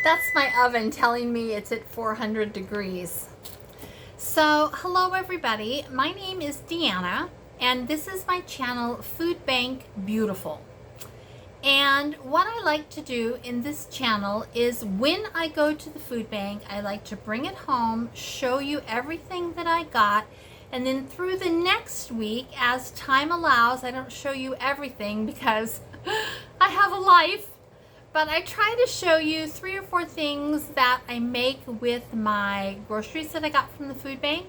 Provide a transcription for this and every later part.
That's my oven telling me it's at 400 degrees. So, hello everybody. My name is Deanna, and this is my channel, Food Bank Beautiful. And what I like to do in this channel is when I go to the food bank, I like to bring it home, show you everything that I got, and then through the next week, as time allows, I don't show you everything because I have a life. But I try to show you 3 or 4 things that I make with my groceries that I got from the food bank.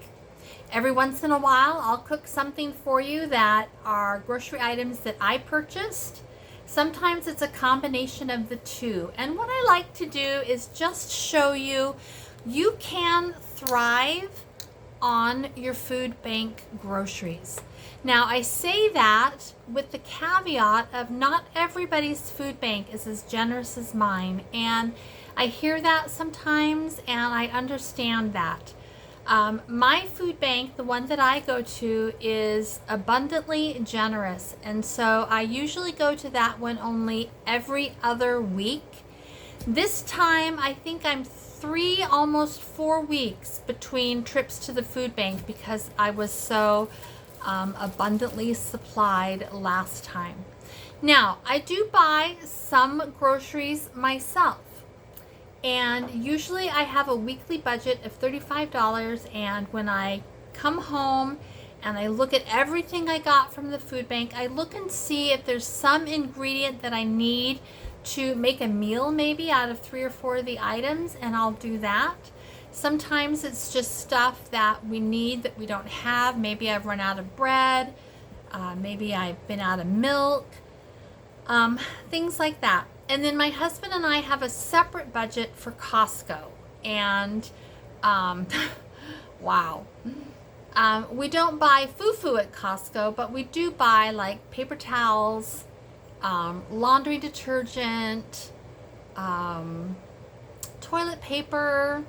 Every once in a while, I'll cook something for you that are grocery items that I purchased. Sometimes it's a combination of the two. And what I like to do is just show you, you can thrive on your food bank groceries. Now, I say that with the caveat of not everybody's food bank is as generous as mine. And I hear that sometimes, and I understand that. My food bank, the one that I go to, is abundantly generous. And so I usually go to that one only every other week. This time, I think I'm 3, almost 4 weeks between trips to the food bank because I was so abundantly supplied last time. Now, I do buy some groceries myself, and usually I have a weekly budget of $35, and when I come home and I look at everything I got from the food bank, I look and see if there's some ingredient that I need to make a meal maybe out of 3 or 4 of the items, and I'll do that. Sometimes it's just stuff that we need that we don't have. Maybe I've run out of bread. Maybe I've been out of milk. Things like that. And then my husband and I have a separate budget for Costco. And wow. We don't buy foo-foo at Costco, but we do buy like paper towels, laundry detergent, toilet paper,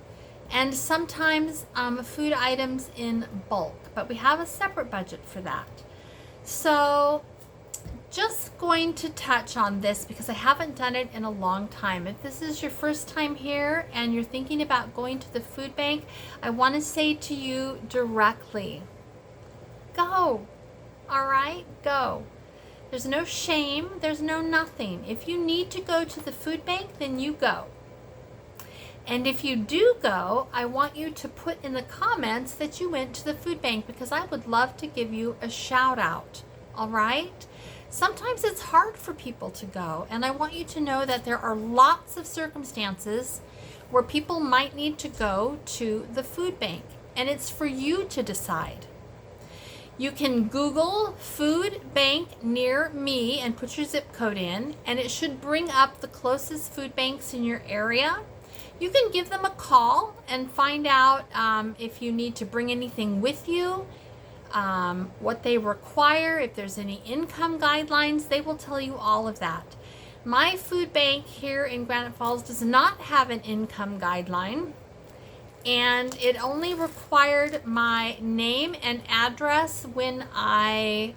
and sometimes food items in bulk, but we have a separate budget for that. So just going to touch on this because I haven't done it in a long time. If this is your first time here and you're thinking about going to the food bank, I want to say to you directly, go. All right, go. There's no shame, there's no nothing. If you need to go to the food bank, then you go. And if you do go, I want you to put in the comments that you went to the food bank because I would love to give you a shout out. All right? Sometimes it's hard for people to go, and I want you to know that there are lots of circumstances where people might need to go to the food bank, and it's for you to decide. You can Google food bank near me and put your zip code in, and it should bring up the closest food banks in your area. You can give them a call and find out if you need to bring anything with you, what they require, if there's any income guidelines. They will tell you all of that. My food bank here in Granite Falls does not have an income guideline, and it only required my name and address when I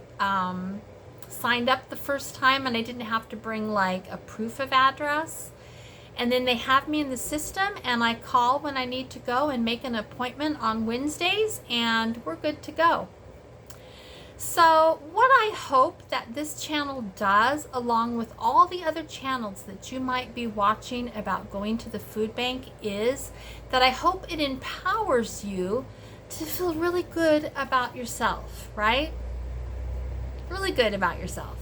signed up the first time, and I didn't have to bring like a proof of address. And then they have me in the system, and I call when I need to go and make an appointment on Wednesdays, and we're good to go. So what I hope that this channel does, along with all the other channels that you might be watching about going to the food bank, is that I hope it empowers you to feel really good about yourself, right? Really good about yourself.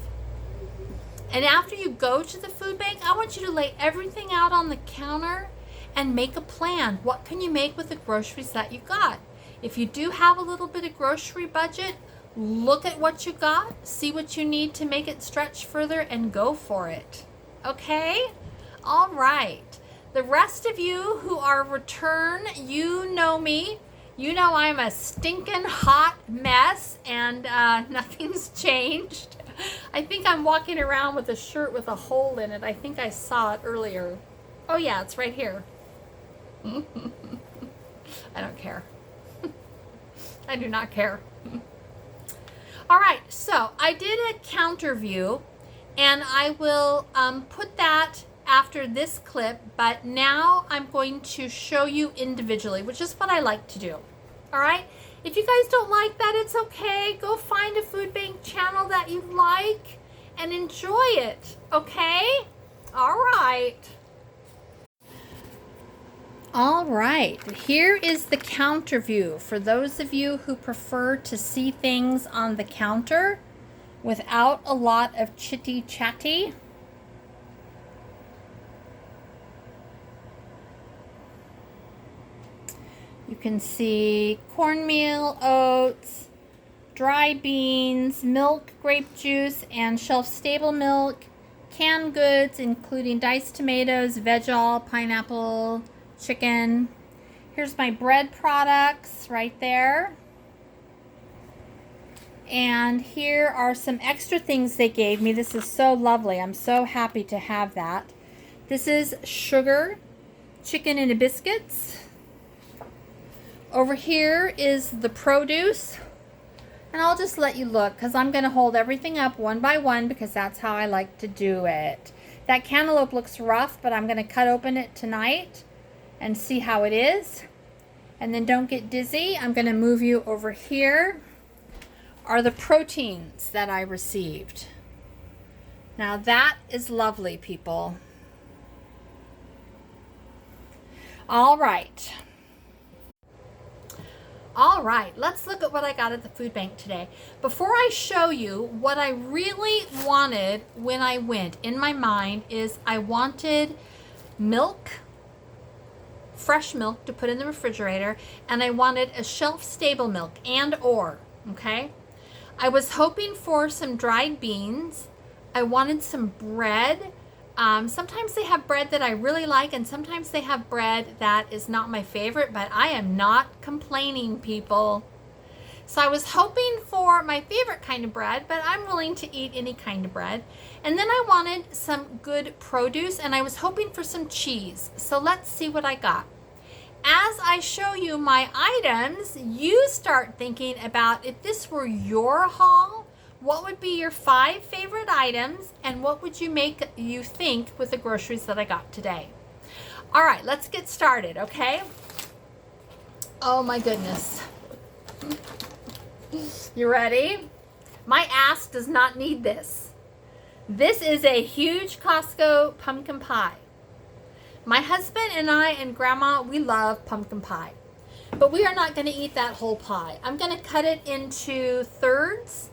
And after you go to the food bank, I want you to lay everything out on the counter and make a plan. What can you make with the groceries that you got? If you do have a little bit of grocery budget, look at what you got, see what you need to make it stretch further, and go for it. Okay? All right. The rest of you who are return, you know me. You know I'm a stinking hot mess, and nothing's changed. I think I'm walking around with a shirt with a hole in it. I think I saw it earlier. Oh yeah, it's right here. I don't care. I do not care. All right, so I did a counter view, and I will put that after this clip, but now I'm going to show you individually, which is what I like to do. All right? If you guys don't like that, it's okay. Go find a food bank channel that you like and enjoy it, okay? All right. All right, here is the counter view for those of you who prefer to see things on the counter without a lot of chitty chatty. You can see cornmeal, oats, dry beans, milk, grape juice, and shelf-stable milk, canned goods including diced tomatoes, veg-all, pineapple, chicken. Here's my bread products right there. And here are some extra things they gave me. This is so lovely. I'm so happy to have that. This is sugar, chicken and biscuits. Over here is the produce. And I'll just let you look because I'm going to hold everything up one by one because that's how I like to do it. That cantaloupe looks rough, but I'm going to cut open it tonight and see how it is. And then don't get dizzy. I'm going to move you over here. Are the proteins that I received. Now that is lovely, people. All right. All right, let's look at what I got at the food bank today. Before I show you what I really wanted when I went, in my mind is I wanted milk, fresh milk to put in the refrigerator, and I wanted a shelf-stable milk okay? I was hoping for some dried beans. I wanted some bread. Sometimes they have bread that I really like, and sometimes they have bread that is not my favorite, but I am not complaining, people. So I was hoping for my favorite kind of bread, but I'm willing to eat any kind of bread. And then I wanted some good produce, and I was hoping for some cheese. So let's see what I got. As I show you my items, you start thinking about if this were your haul, what would be your 5 favorite items and what would you make you think with the groceries that I got today? All right, let's get started, okay? Oh my goodness. You ready? My ass does not need this. This is a huge Costco pumpkin pie. My husband and I and Grandma, we love pumpkin pie. But we are not going to eat that whole pie. I'm going to cut it into thirds.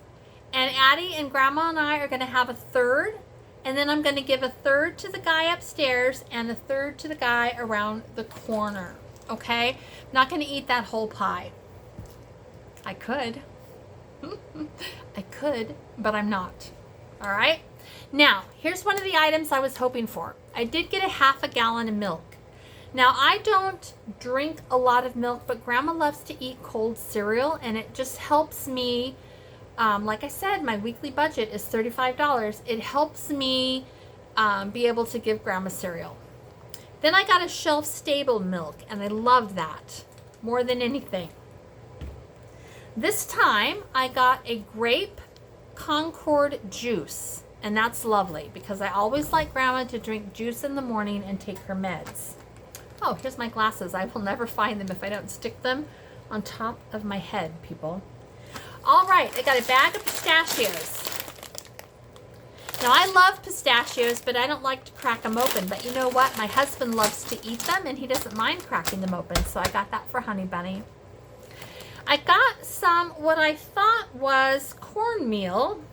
And Addie and Grandma and I are going to have a third. And then I'm going to give a third to the guy upstairs and a third to the guy around the corner. Okay? I'm not going to eat that whole pie. I could. I could, but I'm not. All right? Now, here's one of the items I was hoping for. I did get a half a gallon of milk. Now, I don't drink a lot of milk, but Grandma loves to eat cold cereal, and it just helps me. Like I said, my weekly budget is $35. It helps me be able to give Grandma cereal. Then I got a shelf-stable milk, and I love that more than anything. This time, I got a grape Concord juice, and that's lovely because I always like Grandma to drink juice in the morning and take her meds. Oh, here's my glasses. I will never find them if I don't stick them on top of my head, people. All right, I got a bag of pistachios. Now, I love pistachios, but I don't like to crack them open. But you know what? My husband loves to eat them, and he doesn't mind cracking them open, so I got that for Honey Bunny. I got some, what I thought was cornmeal.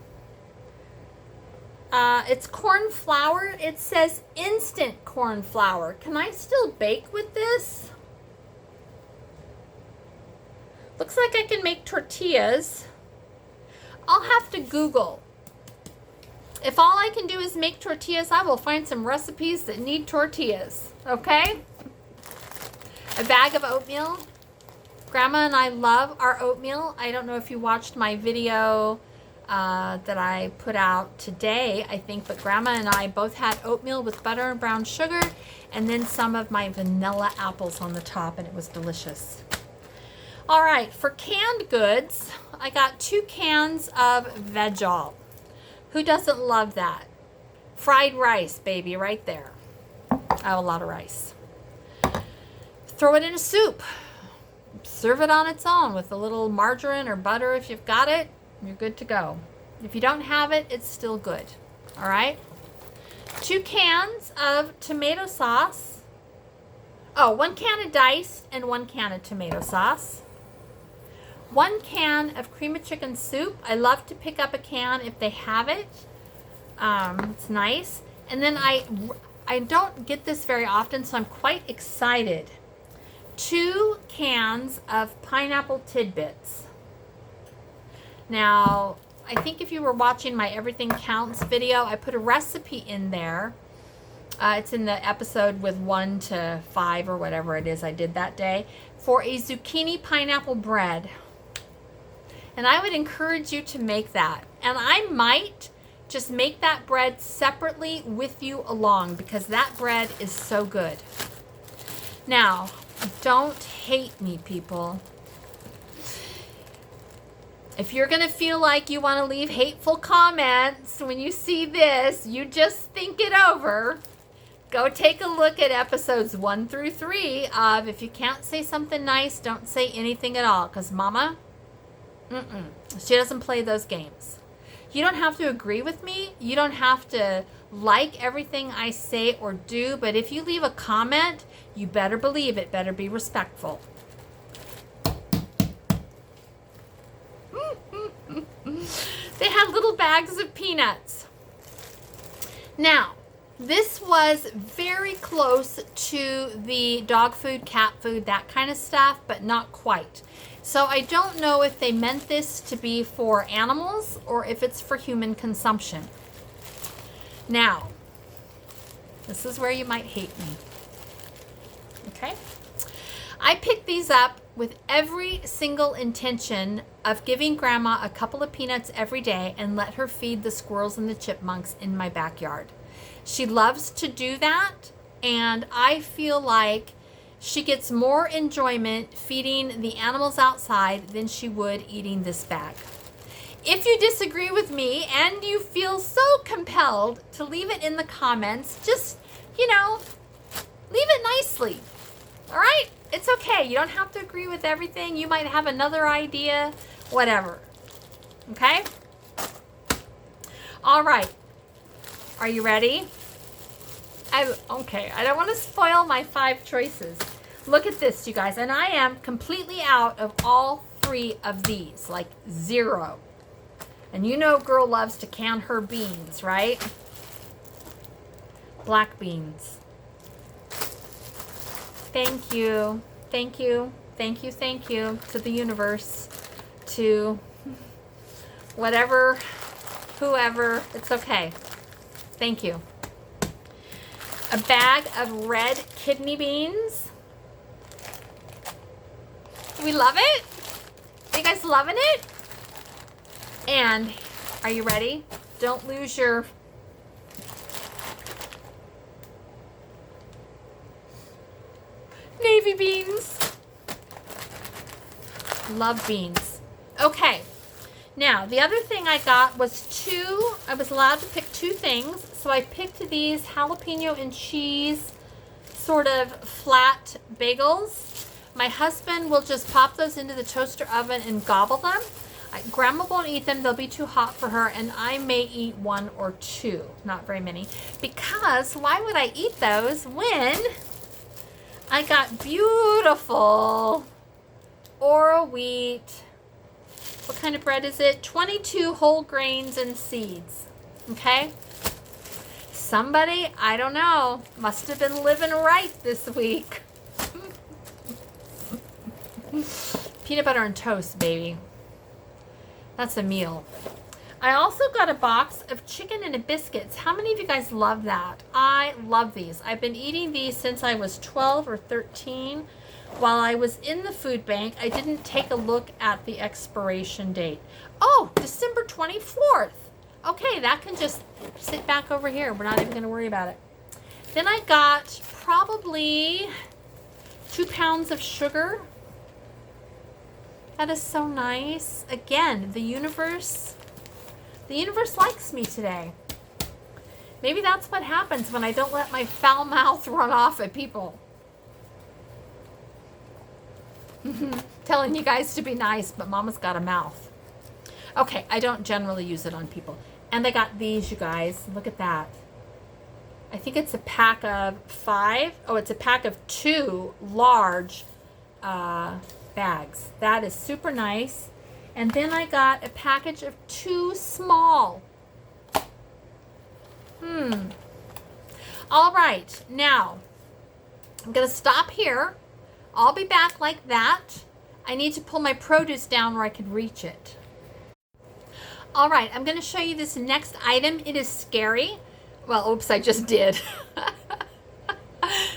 It's corn flour. It says instant corn flour. Can I still bake with this? Looks like I can make tortillas. I'll have to Google. If all I can do is make tortillas, I will find some recipes that need tortillas. Okay? A bag of oatmeal. Grandma and I love our oatmeal. I don't know if you watched my video that I put out today, I think, but Grandma and I both had oatmeal with butter and brown sugar and then some of my vanilla apples on the top, and it was delicious. All right, for canned goods, I got 2 cans of veg-all. Who doesn't love that? Fried rice, baby, right there. I have a lot of rice. Throw it in a soup. Serve it on its own with a little margarine or butter. If you've got it, you're good to go. If you don't have it, it's still good. All right? 2 cans of tomato sauce. Oh, 1 can of diced and 1 can of tomato sauce. 1 can of cream of chicken soup. I love to pick up a can if they have it. It's nice. And then I don't get this very often, so I'm quite excited. 2 cans of pineapple tidbits. Now, I think if you were watching my Everything Counts video, I put a recipe in there. It's in the episode with 1 to 5 or whatever it is I did that day, for a zucchini pineapple bread. And I would encourage you to make that. And I might just make that bread separately with you along, because that bread is so good. Now, don't hate me, people. If you're going to feel like you want to leave hateful comments when you see this, you just think it over. Go take a look at episodes 1 through 3 of if you can't say something nice, don't say anything at all. Because Mama, she doesn't play those games. You don't have to agree with me. You don't have to like everything I say or do. But if you leave a comment, you better believe it better be respectful. They had little bags of peanuts. Now, this was very close to the dog food, cat food, that kind of stuff, but not quite. So I don't know if they meant this to be for animals or if it's for human consumption. Now, this is where you might hate me. Okay? I picked these up with every single intention of giving Grandma a couple of peanuts every day and let her feed the squirrels and the chipmunks in my backyard. She loves to do that, and I feel like she gets more enjoyment feeding the animals outside than she would eating this bag. If you disagree with me and you feel so compelled to leave it in the comments, just, leave it nicely. All right? It's okay. You don't have to agree with everything. You might have another idea, whatever. Okay? All right. Are you ready? Okay. I don't want to spoil my 5 choices. Look at this, you guys. And I am completely out of all 3 of these. Like 0. And you know girl loves to can her beans, right? Black beans. Thank you. Thank you. Thank you. Thank you to the universe, to whatever, whoever. It's okay. Thank you. A bag of red kidney beans. We love it. Are you guys loving it? And are you ready? Don't lose your navy beans. Love beans. Okay. Now, the other thing I got was I was allowed to pick 2 things. So I picked these jalapeno and cheese sort of flat bagels. My husband will just pop those into the toaster oven and gobble them. Grandma won't eat them. They'll be too hot for her. And I may eat 1 or 2. Not very many. Because why would I eat those when I got beautiful Oro wheat. What kind of bread is it? 22 whole grains and seeds. Okay? Somebody, I don't know, must have been living right this week. Peanut butter and toast, baby. That's a meal. I also got a box of chicken and biscuits. How many of you guys love that? I love these. I've been eating these since I was 12 or 13. While I was in the food bank, I didn't take a look at the expiration date. Oh, December 24th. Okay, that can just sit back over here. We're not even going to worry about it. Then I got probably 2 pounds of sugar. That is so nice. Again, the universe likes me today. Maybe that's what happens when I don't let my foul mouth run off at people. Telling you guys to be nice, but Mama's got a mouth. Okay, I don't generally use it on people. And I got these, you guys. Look at that. I think it's a pack of 5. Oh, it's a pack of 2 large bags. That is super nice. And then I got a package of 2 small. All right, now I'm going to stop here. I'll be back like that. I need to pull my produce down where I can reach it. All right, I'm going to show you this next item. It is scary. Well, oops, I just did.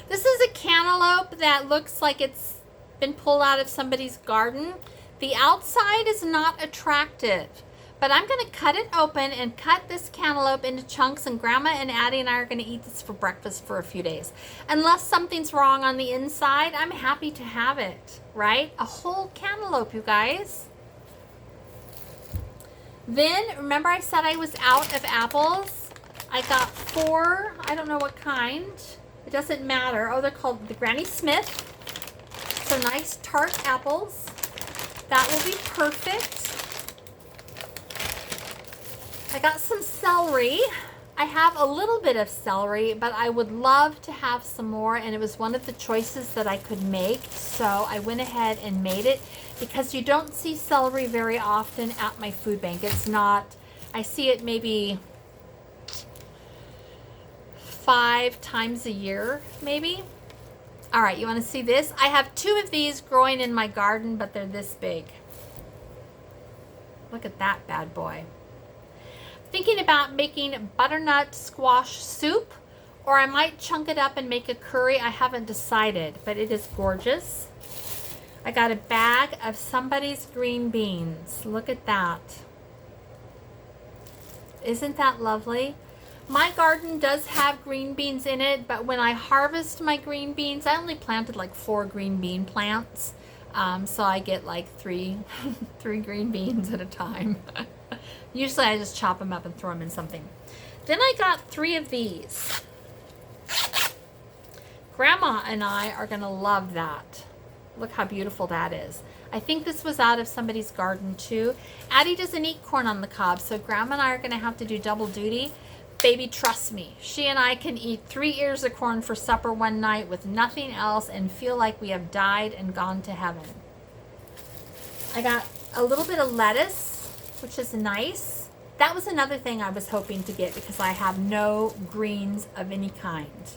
This is a cantaloupe that looks like it's been pulled out of somebody's garden. The outside is not attractive, but I'm going to cut it open and cut this cantaloupe into chunks, and Grandma and Addie and I are going to eat this for breakfast for a few days. Unless something's wrong on the inside, I'm happy to have it, right? A whole cantaloupe, you guys. Then, remember I said I was out of apples? I got 4, I don't know what kind. It doesn't matter. Oh, they're called the Granny Smith. So nice tart apples. That will be perfect. I got some celery. I have a little bit of celery, but I would love to have some more, and it was one of the choices that I could make, so I went ahead and made it, because you don't see celery very often at my food bank. It's not, I see it maybe 5 times a year, maybe. All right, you want to see this? I have 2 of these growing in my garden, but they're this big. Look at that bad boy. Thinking about making butternut squash soup, or I might chunk it up and make a curry. I haven't decided, but it is gorgeous. I got a bag of somebody's green beans. Look at that. Isn't that lovely? My garden does have green beans in it, but when I harvest my green beans, I only planted like 4 green bean plants. So I get like 3 green beans at a time. Usually I just chop them up and throw them in something. Then I got 3 of these. Grandma and I are going to love that. Look how beautiful that is. I think this was out of somebody's garden too. Addie doesn't eat corn on the cob, so Grandma and I are going to have to do double duty. Baby, trust me. She and I can eat 3 ears of corn for supper one night with nothing else and feel like we have died and gone to heaven. I got a little bit of lettuce, which is nice. That was another thing I was hoping to get because I have no greens of any kind.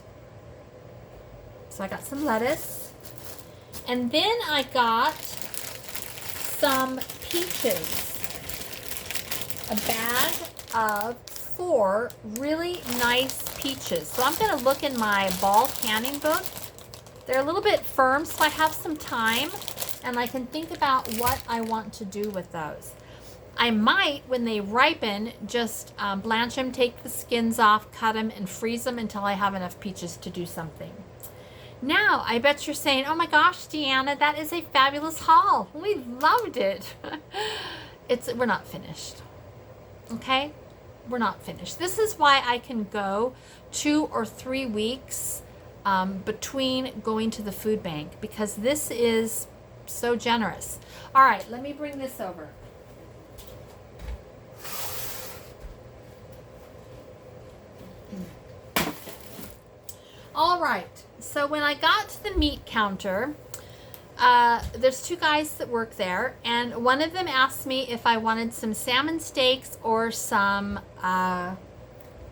So I got some lettuce. And then I got some peaches. A bag of 4 really nice peaches. So I'm going to look in my ball canning book. They're a little bit firm, so I have some time and I can think about what I want to do with those. I might, when they ripen, just blanch them, take the skins off, cut them, and freeze them until I have enough peaches to do something. Now, I bet you're saying, oh my gosh, Deanna, that is a fabulous haul. We loved it. We're not finished. Okay? We're not finished. This is why I can go 2 or 3 weeks between going to the food bank, because this is so generous. All right, let me bring this over. All right, so when I got to the meat counter, there's 2 guys that work there, and one of them asked me if I wanted some salmon steaks or some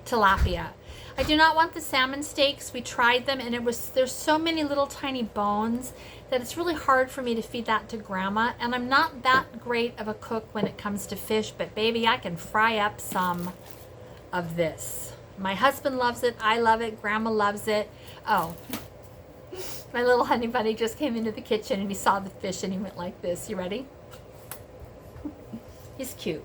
tilapia. I do not want the salmon steaks. We tried them, and there's so many little tiny bones that it's really hard for me to feed that to Grandma, and I'm not that great of a cook when it comes to fish, but baby, I can fry up some of this. My husband loves it. I love it. Grandma loves it. Oh, my little honey bunny just came into the kitchen and he saw the fish and he went like this. You ready? He's cute.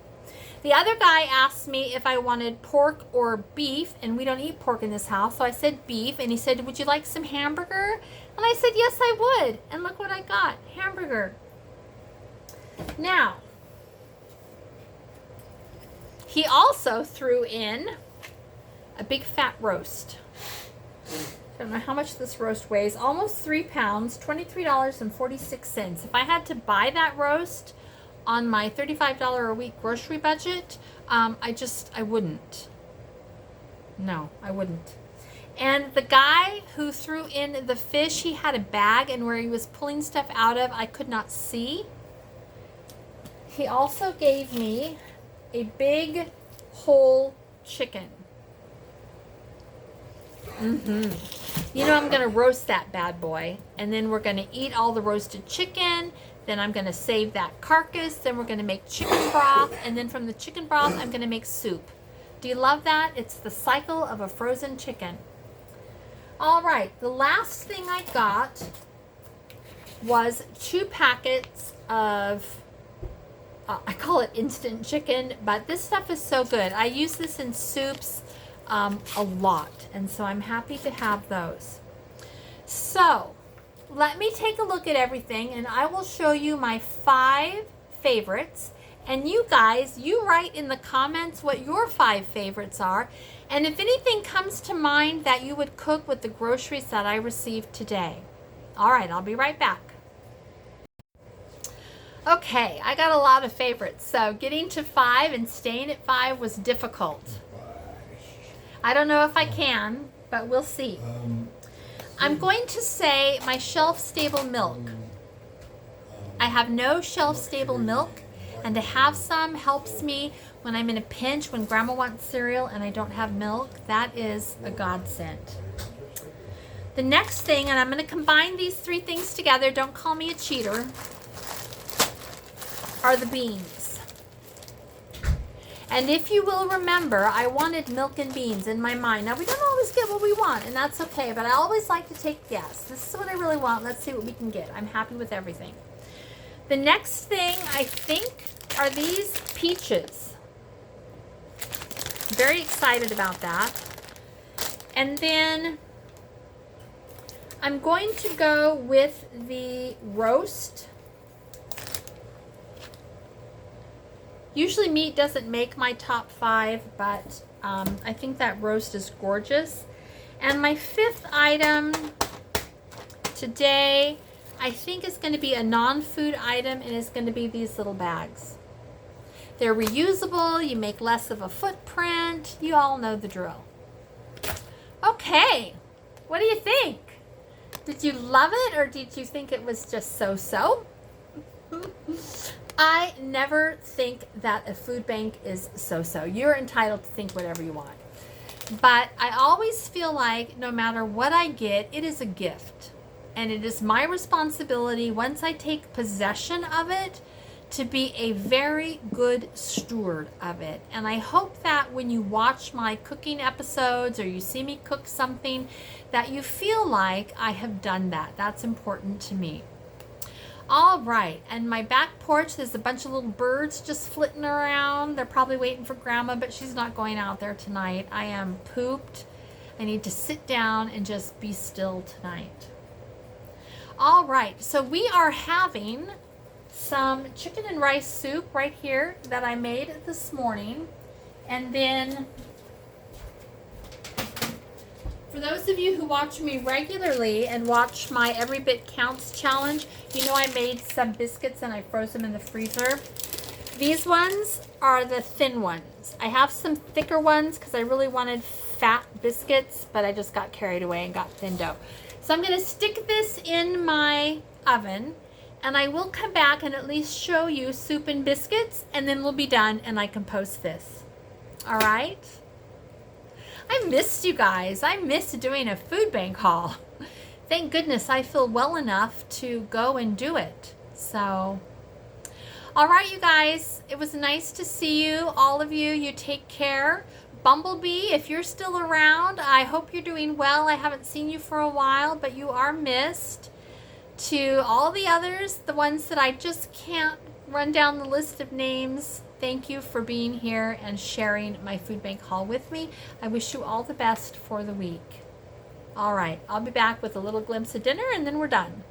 The other guy asked me if I wanted pork or beef, and we don't eat pork in this house, so I said beef, and he said, would you like some hamburger? And I said, yes, I would. And look what I got, hamburger. Now, he also threw in a big fat roast. I don't know how much this roast weighs. Almost 3 pounds, $23.46. If I had to buy that roast on my $35 a week grocery budget, I wouldn't. No, I wouldn't. And the guy who threw in the fish, he had a bag, and where he was pulling stuff out of, I could not see. He also gave me a big whole chicken. You know, I'm going to roast that bad boy, and then we're going to eat all the roasted chicken. Then I'm going to save that carcass. Then we're going to make chicken broth, and then from the chicken broth, I'm going to make soup. Do you love that? It's the cycle of a frozen chicken. All right, the last thing I got was 2 packets of, I call it instant chicken, but this stuff is so good. I use this in soups a lot, and so I'm happy to have those. So let me take a look at everything, and I will show you my 5 favorites. And you guys, you write in the comments what your 5 favorites are, and if anything comes to mind that you would cook with the groceries that I received today. All right, I'll be right back. Okay, I got a lot of favorites, so getting to 5 and staying at 5 was difficult. I don't know if I can, but we'll see. I'm going to say my shelf-stable milk. I have no shelf-stable milk, and to have some helps me when I'm in a pinch, when Grandma wants cereal and I don't have milk. That is a godsend. The next thing, and I'm going to combine these 3 things together, don't call me a cheater, are the beans. And if you will remember, I wanted milk and beans in my mind. Now, we don't always get what we want, and that's okay, but I always like to take guess. This is what I really want. Let's see what we can get. I'm happy with everything. The next thing, I think, are these peaches. Very excited about that. And then I'm going to go with the roast. Usually meat doesn't make my top 5, but I think that roast is gorgeous. And my 5th item today, I think is going to be a non-food item, and it's going to be these little bags. They're reusable, you make less of a footprint, you all know the drill. Okay, what do you think? Did you love it, or did you think it was just so-so? I never think that a food bank is so-so. You're entitled to think whatever you want. But I always feel like no matter what I get, it is a gift. And it is my responsibility, once I take possession of it, to be a very good steward of it. And I hope that when you watch my cooking episodes or you see me cook something, that you feel like I have done that. That's important to me. All right, and my back porch, there's a bunch of little birds just flitting around. They're probably waiting for Grandma, but she's not going out there tonight. I am pooped. I need to sit down and just be still tonight. All right, so we are having some chicken and rice soup right here that I made this morning. And then for those of you who watch me regularly and watch my Every Bit Counts challenge, you know I made some biscuits and I froze them in the freezer. These ones are the thin ones. I have some thicker ones because I really wanted fat biscuits, but I just got carried away and got thin dough. So I'm going to stick this in my oven, and I will come back and at least show you soup and biscuits, and then we'll be done and I can post this. All right? I missed you guys. I missed doing a food bank haul. Thank goodness I feel well enough to go and do it. So, all right, you guys, it was nice to see you. All of you, you take care. Bumblebee, if you're still around, I hope you're doing well. I haven't seen you for a while, but you are missed. To all the others, the ones that I just can't run down the list of names, thank you for being here and sharing my food bank haul with me. I wish you all the best for the week. All right, I'll be back with a little glimpse of dinner and then we're done.